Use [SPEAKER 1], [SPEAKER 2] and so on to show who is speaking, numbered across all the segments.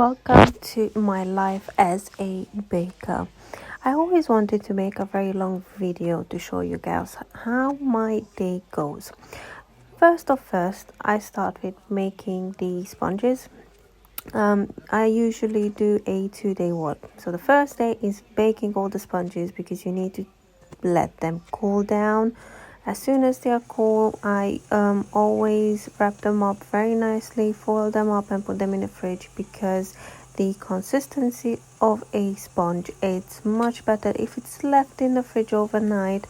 [SPEAKER 1] Welcome to my life as a baker. I always wanted to make a very long video to show you guys how my day goes. First, I start with making the sponges. I usually do a 2-day work. So the first day is baking all the sponges because you need to let them cool down. As soon as they are cool, I always wrap them up very nicely, foil them up and put them in the fridge because the consistency of a sponge, it's much better if it's left in the fridge overnight,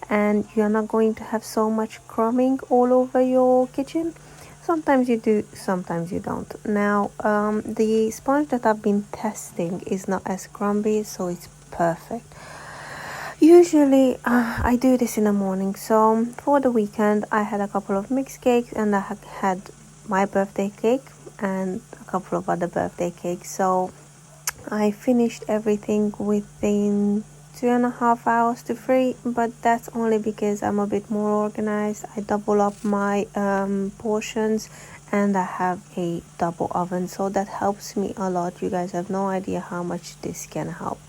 [SPEAKER 1] and you're not going to have so much crumbing all over your kitchen. Sometimes you do, sometimes you don't. Now, the sponge that I've been testing is not as crumbly, so it's perfect. Usually, I do this in the morning. So for the weekend, I had a couple of mixed cakes, and I had my birthday cake and a couple of other birthday cakes. So I finished everything within 2.5 hours to 3, but that's only because I'm a bit more organized. I double up my portions, and I have a double oven, so that helps me a lot. You guys have no idea how much this can help.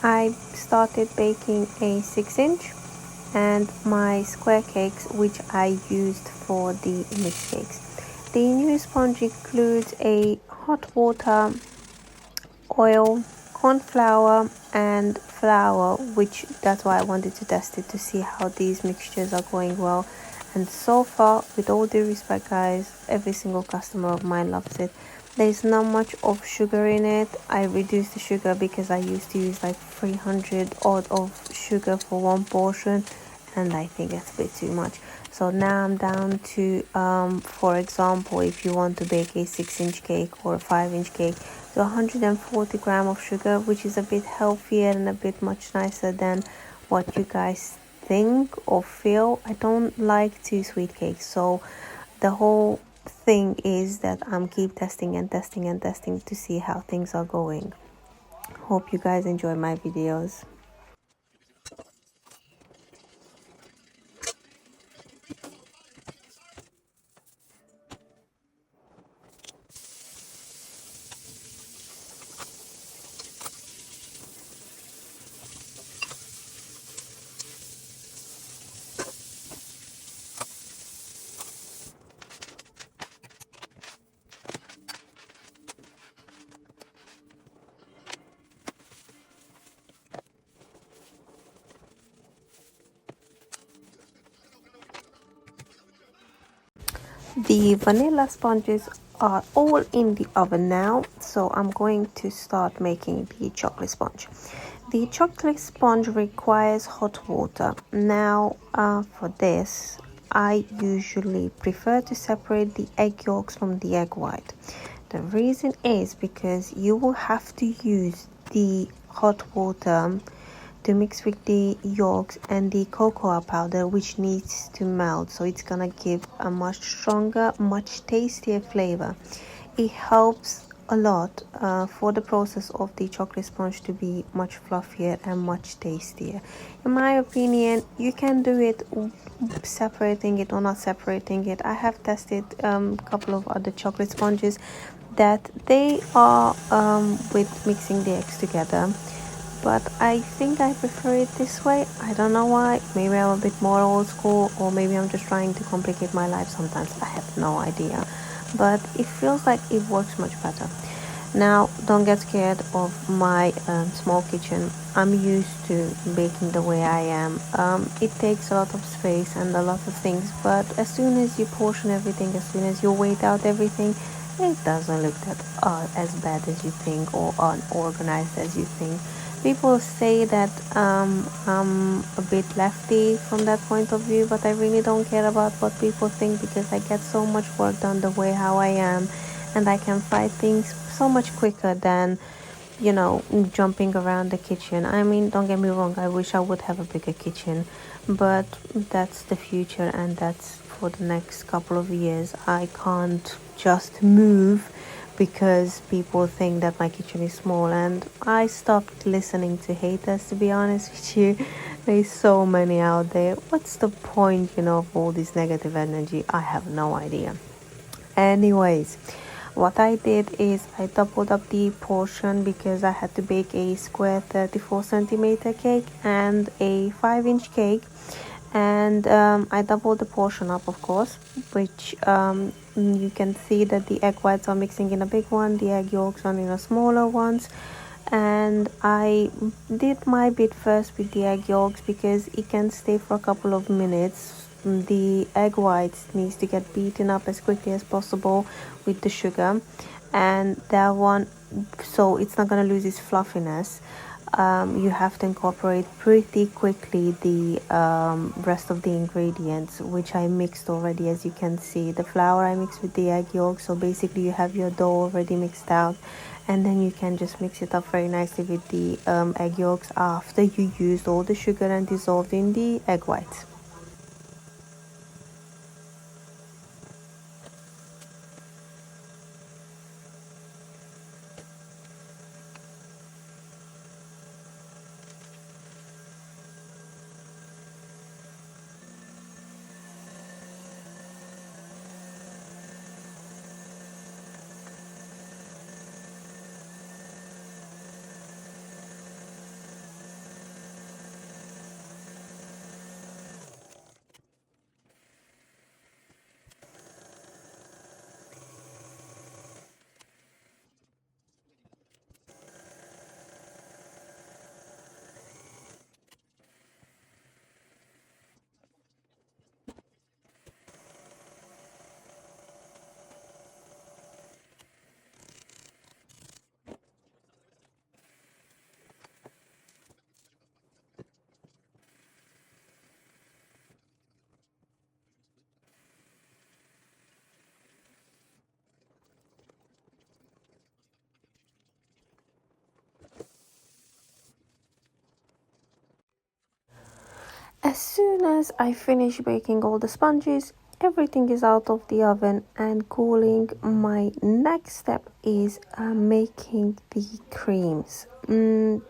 [SPEAKER 1] I started baking a 6-inch and my square cakes, which I used for the mixed cakes. The new sponge includes a hot water, oil, corn flour and flour, which that's why I wanted to test it to see how these mixtures are going well. And so far, with all due respect guys, every single customer of mine loves it. There's not much of sugar in it. I reduced the sugar because I used to use like 300 odd of sugar for one portion, and I think that's a bit too much. So now I'm down to for example, if you want to bake a 6-inch cake or a 5-inch cake, so 140 grams of sugar, which is a bit healthier and a bit much nicer than what you guys think or feel. I don't like too sweet cakes, so the whole thing is that I'm keep testing and testing and testing to see how things are going. Hope you guys enjoy my videos. The vanilla sponges are all in the oven now, so I'm going to start making the chocolate sponge. The chocolate sponge requires hot water. Now, for this, I usually prefer to separate the egg yolks from the egg white. The reason is because you will have to use the hot water to mix with the yolks and the cocoa powder, which needs to melt, so it's gonna give a much stronger, much tastier flavor. It helps a lot for the process of the chocolate sponge to be much fluffier and much tastier. In my opinion, you can do it separating it or not separating it. I have tested a couple of other chocolate sponges that they are with mixing the eggs together, but I think I prefer it this way. I don't know why. Maybe I'm a bit more old school, or maybe I'm just trying to complicate my life sometimes. I have no idea, but it feels like it works much better. Now, don't get scared of my small kitchen. I'm used to baking the way I am. It takes a lot of space and a lot of things, but as soon as you portion everything, as soon as you weigh out everything, it doesn't look that as bad as you think or unorganized as you think. People say that I'm a bit lefty from that point of view, but I really don't care about what people think because I get so much work done the way how I am, and I can fight things so much quicker than jumping around the kitchen. I mean, don't get me wrong, I wish I would have a bigger kitchen, but that's the future and that's for the next couple of years. I can't just move because people think that my kitchen is small, and I stopped listening to haters, to be honest with you. There's so many out there. What's the point, of all this negative energy? I have no idea. Anyways, what I did is I doubled up the portion because I had to bake a square 34 centimeter cake and a 5-inch cake, and I doubled the portion up, of course, which you can see that the egg whites are mixing in a big one, the egg yolks are in a smaller ones. And I did my bit first with the egg yolks because it can stay for a couple of minutes. The egg whites needs to get beaten up as quickly as possible with the sugar, and that one, so it's not going to lose its fluffiness. You have to incorporate pretty quickly the rest of the ingredients, which I mixed already. As you can see, the flour I mixed with the egg yolk, so basically you have your dough already mixed out, and then you can just mix it up very nicely with the egg yolks after you used all the sugar and dissolved in the egg whites. As soon as I finish baking all the sponges, everything is out of the oven and cooling. My next step is making the creams.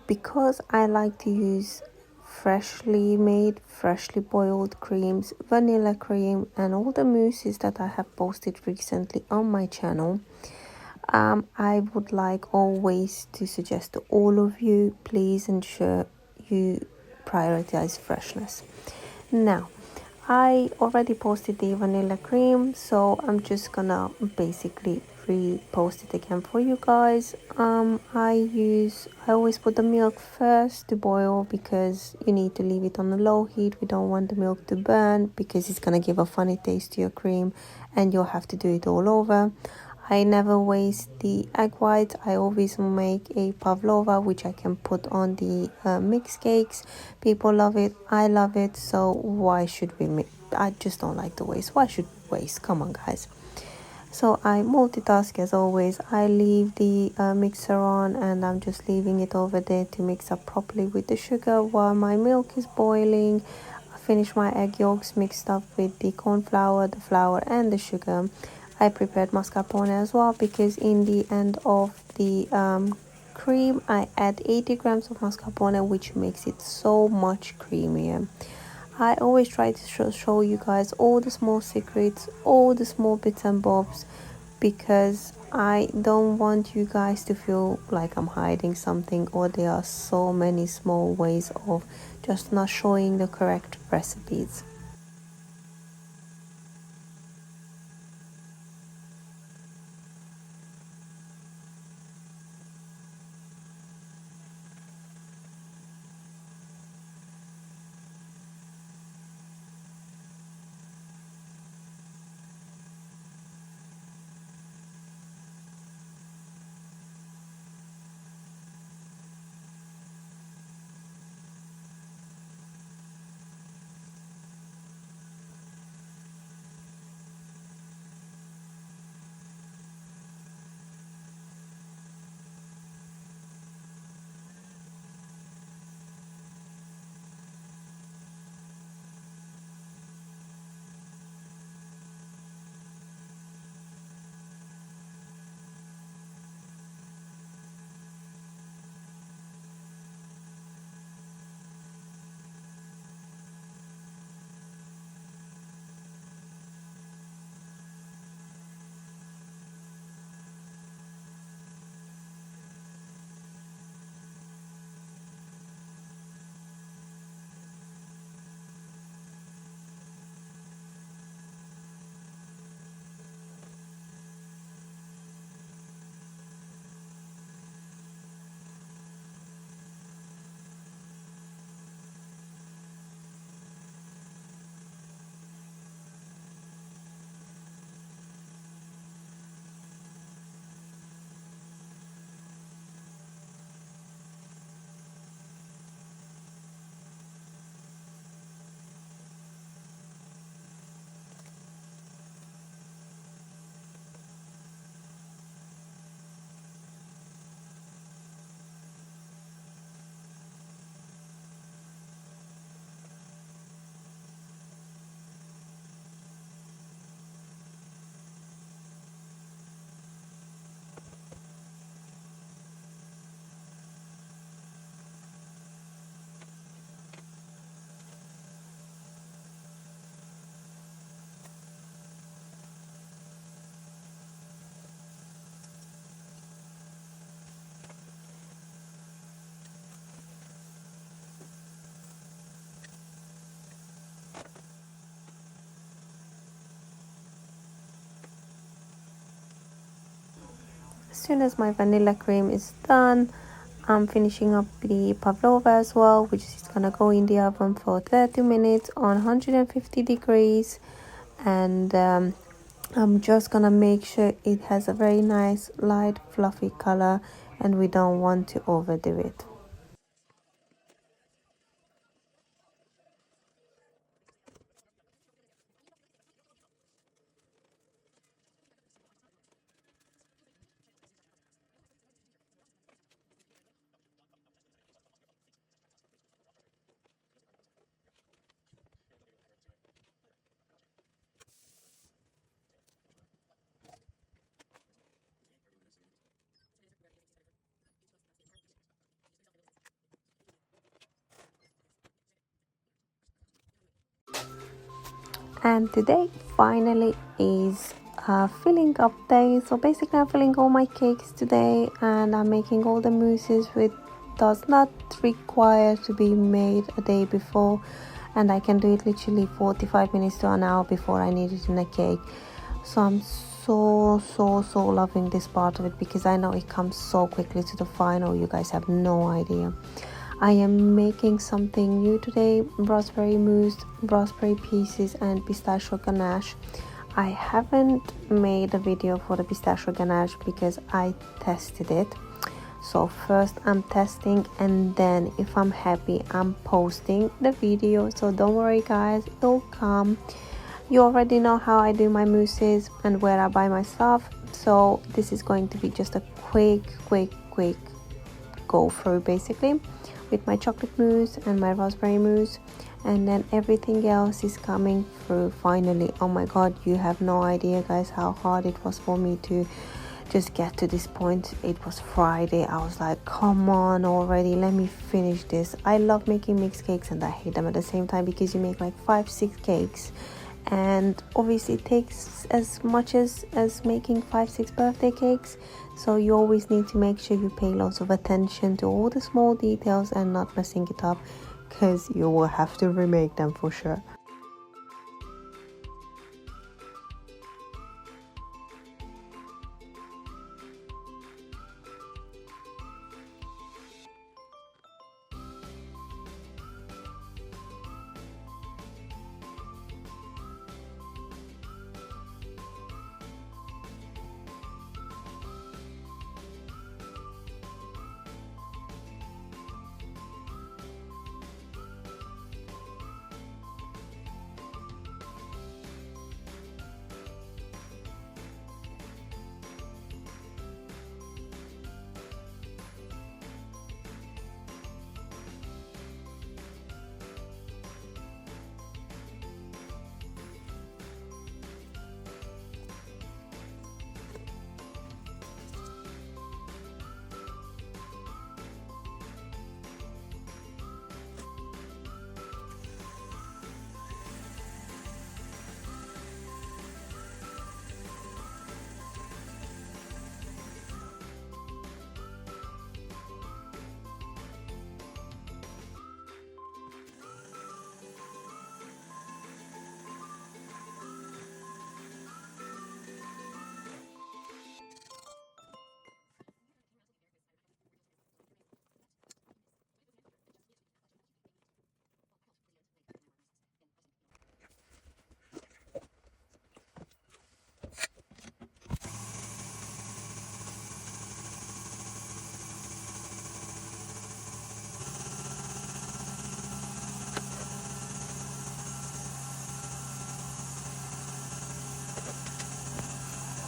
[SPEAKER 1] Because I like to use freshly made, freshly boiled creams, vanilla cream, and all the mousses that I have posted recently on my channel. I would like always to suggest to all of you, please ensure you prioritize freshness. Now, I already posted the vanilla cream, so I'm just gonna basically repost it again for you guys. I always put the milk first to boil because you need to leave it on a low heat. We don't want the milk to burn because it's gonna give a funny taste to your cream and you'll have to do it all over. I never waste the egg whites. I always make a pavlova, which I can put on the mixed cakes. People love it. I love it. So why should we make? I just don't like to waste. Why should we waste? Come on, guys. So I multitask as always. I leave the mixer on and I'm just leaving it over there to mix up properly with the sugar while my milk is boiling. I finish my egg yolks mixed up with the corn flour, the flour and the sugar. I prepared mascarpone as well because in the end of the cream I add 80 grams of mascarpone, which makes it so much creamier. I always try to show you guys all the small secrets, all the small bits and bobs, because I don't want you guys to feel like I'm hiding something, or there are so many small ways of just not showing the correct recipes. soon as my vanilla cream is done, I'm finishing up the pavlova as well, which is gonna go in the oven for 30 minutes on 150 degrees. And I'm just gonna make sure it has a very nice light fluffy color, and we don't want to overdo it. And today finally is filling up day. So basically I'm filling all my cakes today, and I'm making all the mousses, which does not require to be made a day before, and I can do it literally 45 minutes to an hour before I need it in a cake. So I'm so loving this part of it, because I know it comes so quickly to the final. You guys have no idea. I am making something new today: raspberry mousse, raspberry pieces, and pistachio ganache. I haven't made a video for the pistachio ganache because I tested it. So first I'm testing, and then if I'm happy I'm posting the video. So don't worry guys, it'll come. You already know how I do my mousses and where I buy my stuff. So this is going to be just a quick go through basically, with my chocolate mousse and my raspberry mousse, and then everything else is coming through finally. Oh my god, you have no idea guys how hard it was for me to just get to this point. It was Friday. I was like, come on already, let me finish this. I love making mixed cakes and I hate them at the same time, because you make like 5-6 cakes, and obviously it takes as much as making 5-6 birthday cakes. So you always need to make sure you pay lots of attention to all the small details and not messing it up, because you will have to remake them for sure.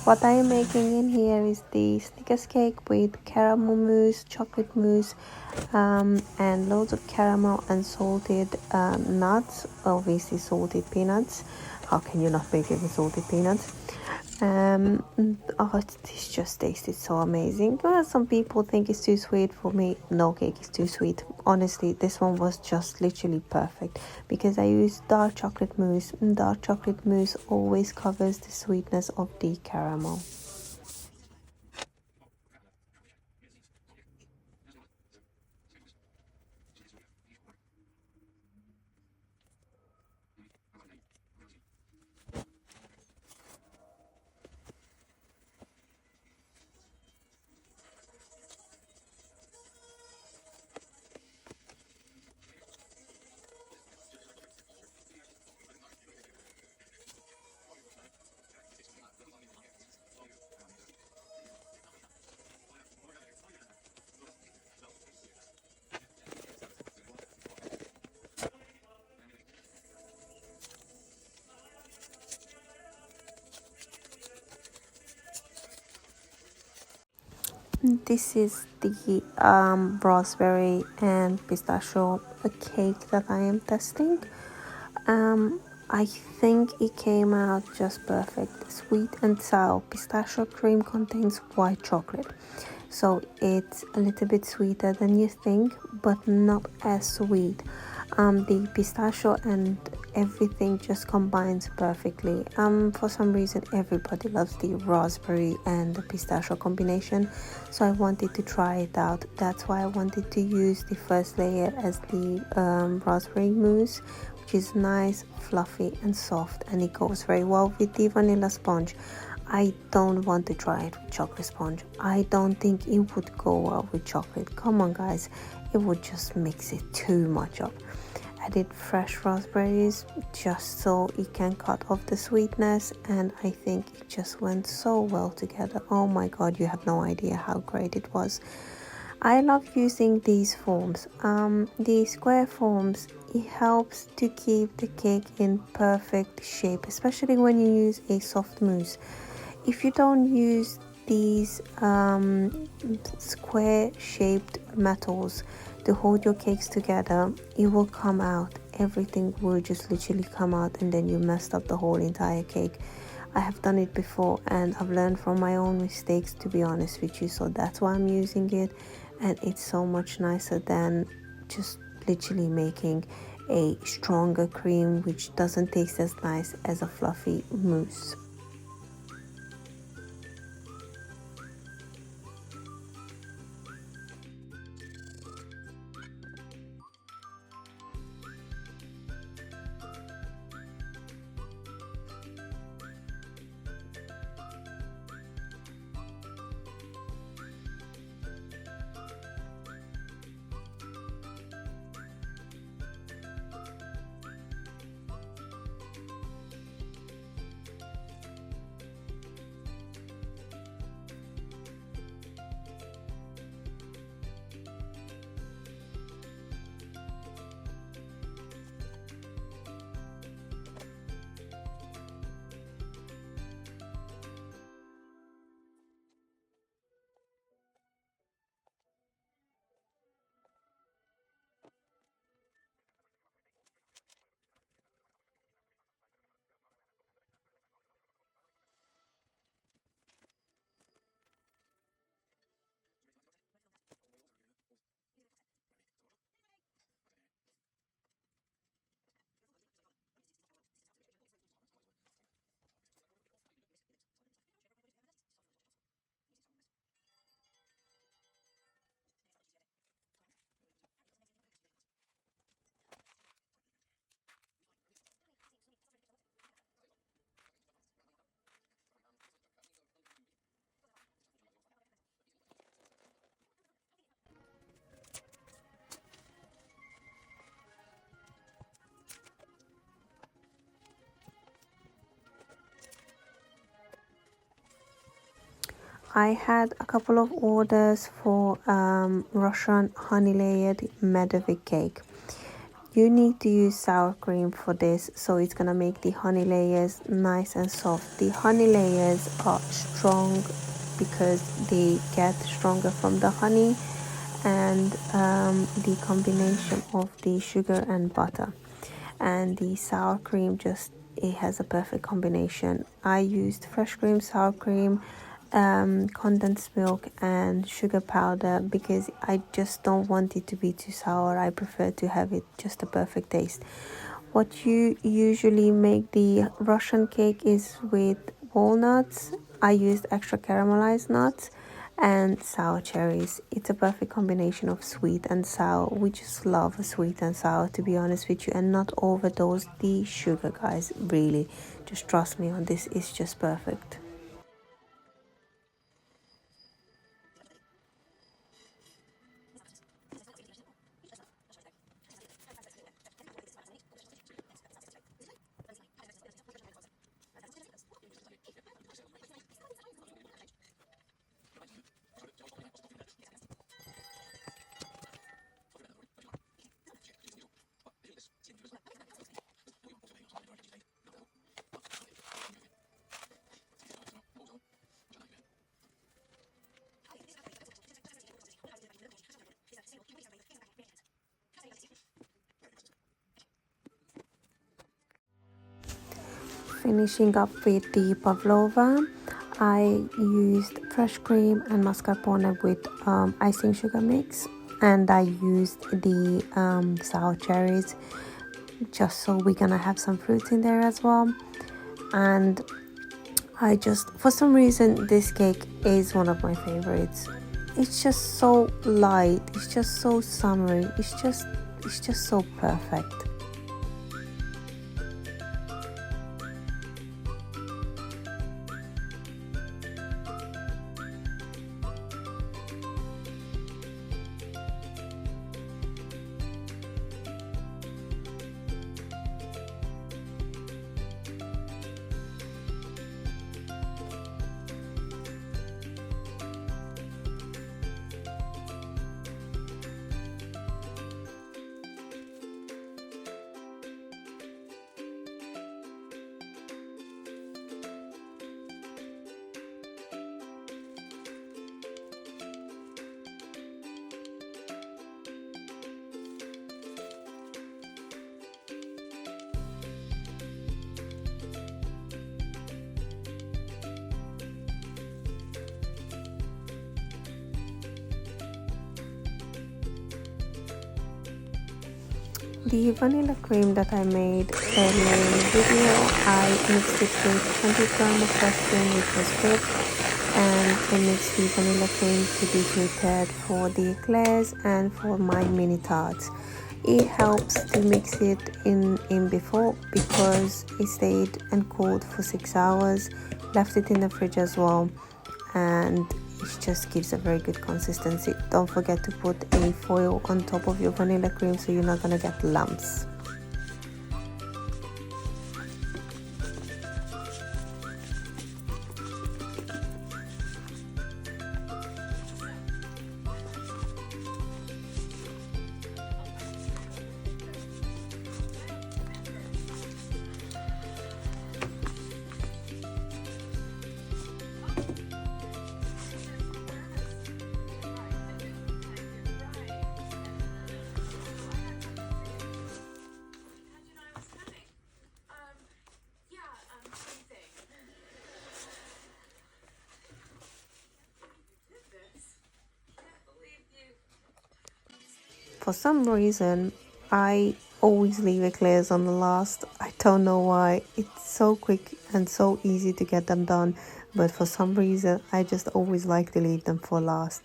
[SPEAKER 1] What I am making in here is the Snickers cake with caramel mousse, chocolate mousse, and loads of caramel and salted nuts, obviously salted peanuts. How can you not make it with salted peanuts? This just tasted so amazing. Well, some people think it's too sweet. For me, no cake is too sweet. Honestly, this one was just literally perfect, because I used dark chocolate mousse. Dark chocolate mousse always covers the sweetness of the caramel. This is the raspberry and pistachio cake that I am testing. I think it came out just perfect. Sweet and sour. Pistachio cream contains white chocolate, so it's a little bit sweeter than you think, but not as sweet. The pistachio and everything just combines perfectly. For some reason everybody loves the raspberry and the pistachio combination, so I wanted to try it out. That's why I wanted to use the first layer as the raspberry mousse, which is nice, fluffy and soft, and it goes very well with the vanilla sponge. I don't want to try it with chocolate sponge. I don't think it would go well with chocolate. Come on guys, it would just mix it too much up. Added fresh raspberries just so it can cut off the sweetness, and I think it just went so well together. Oh my god, you have no idea how great it was. I love using these forms. The square forms, it helps to keep the cake in perfect shape, especially when you use a soft mousse. If you don't use these square shaped metals to hold your cakes together, it will come out. Everything will just literally come out, and then you messed up the whole entire cake. I have done it before and I've learned from my own mistakes, to be honest with you, so that's why I'm using it, and it's so much nicer than just literally making a stronger cream which doesn't taste as nice as a fluffy mousse. I had a couple of orders for Russian honey layered Medovik cake. You need to use sour cream for this, so it's gonna make the honey layers nice and soft. The honey layers are strong because they get stronger from the honey, and the combination of the sugar and butter and the sour cream, just it has a perfect combination. I used fresh cream, sour cream, condensed milk and sugar powder because I just don't want it to be too sour. I prefer to have it just a perfect taste. What you usually make the Russian cake is with walnuts. I used extra caramelized nuts and sour cherries. It's a perfect combination of sweet and sour. We just love a sweet and sour, to be honest with you, and not overdose the sugar, guys. Really, just trust me on this, it's just perfect. Finishing up with the pavlova, I used fresh cream and mascarpone with icing sugar mix, and I used the sour cherries just so we're gonna have some fruits in there as well. And I just, for some reason, this cake is one of my favorites. It's just so light, it's just so summery, it's just so perfect. The vanilla cream that I made earlier in the video, I mixed it with 20 grams of fresh cream, which was whipped, and I mixed the vanilla cream to be prepared for the eclairs and for my mini tarts. It helps to mix it in before because it stayed and cooled for 6 hours, left it in the fridge as well, and it just gives a very good consistency. Don't forget to put a foil on top of your vanilla cream so you're not gonna get lumps. For some reason, I always leave eclairs on the last. I don't know why. It's so quick and so easy to get them done, but for some reason, I just always like to leave them for last.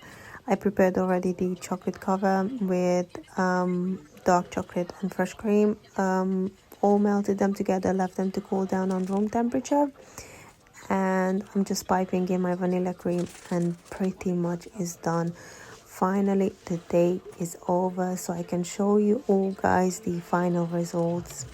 [SPEAKER 1] I prepared already the chocolate cover with dark chocolate and fresh cream. All melted them together, left them to cool down on room temperature. And I'm just piping in my vanilla cream and pretty much is done. Finally, the day is over, so I can show you all guys the final results.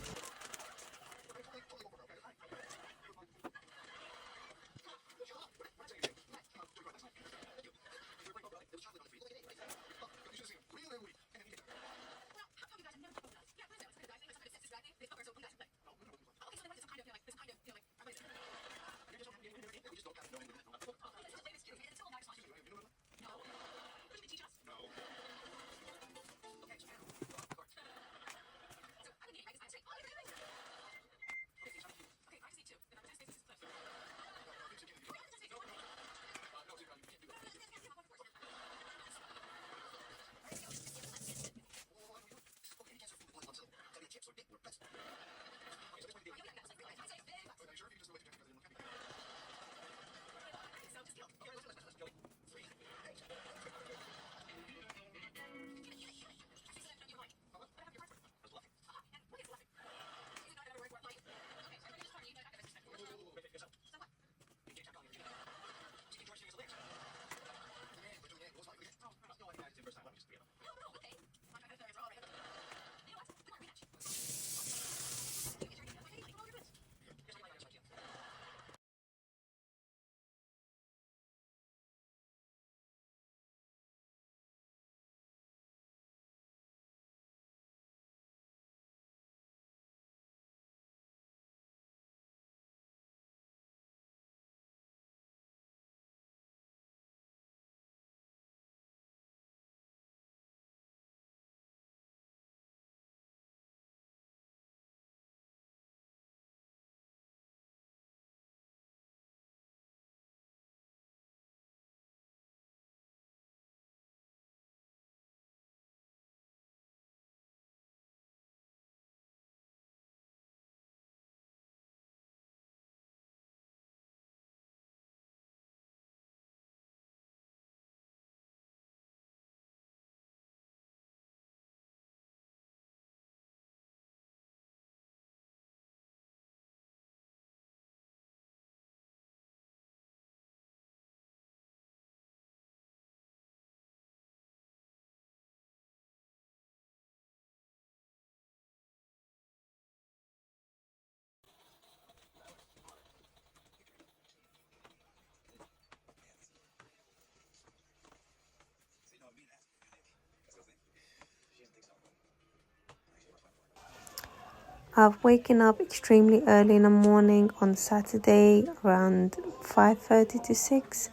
[SPEAKER 1] I've waken up extremely early in the morning on Saturday around 5:30 to 6,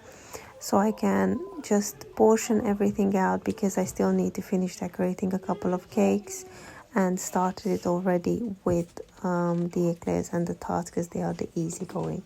[SPEAKER 1] so I can just portion everything out because I still need to finish decorating a couple of cakes, and started it already with the eclairs and the tarts because they are the easy going.